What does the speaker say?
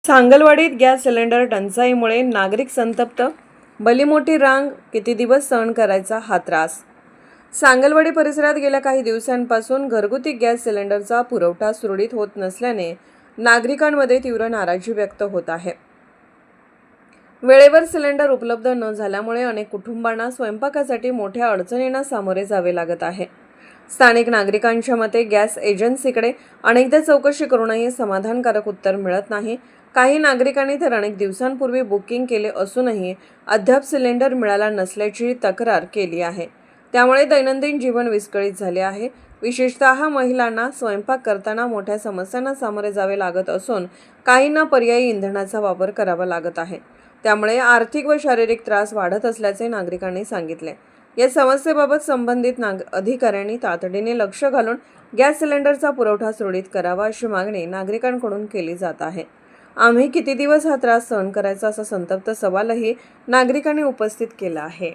सांगलवाडीत gas cylinder टंचाईमुळे नागरिक संतप्त. भली मोठी रांग, किती दिवस सहन करायचा हा त्रास. सांगलवाडी परिसरात गेल्या काही दिवसांपासून घरगुती गॅस सिलेंडरचा पुरवठा सुरळीत होत नसल्याने नागरिकांमध्ये तीव्र नाराजी व्यक्त होत आहे. वेळेवर सिलेंडर उपलब्ध न झाल्यामुळे अनेक कुटुंबांना स्वयंपाकासाठी मोठ्या अडचणींना सामोरे जावे लागत आहे. स्थानिक नागरिकांच्या मते गॅस एजन्सीकडे अनेकदा चौकशी करूनही समाधानकारक उत्तर मिळत नाही. काही नागरिकांनी तर अनेक दिवसांपूर्वी बुकिंग केले असूनही अद्याप सिलेंडर मिळाला नसल्याची तक्रार केली आहे. त्यामुळे दैनंदिन जीवन विस्कळीत झाले आहे. विशेषतः महिलांना स्वयंपाक करताना मोठ्या समस्यांना सामोरे जावे लागत असून काहींना पर्यायी इंधनाचा वापर करावा लागत आहे. त्यामुळे आर्थिक व शारीरिक त्रास वाढत असल्याचे नागरिकांनी सांगितले. या समस्येबाबत संबंधित अधिकाऱ्यांनी तातडीने लक्ष घालून गॅस सिलेंडरचा पुरवठा सुरळीत करावा अशी मागणी नागरिकांकडून केली जात आहे. आम्ही किती दिवस हा त्रास सहन करायचा, असा संतप्त सवालही नागरिकांनी उपस्थित केला आहे.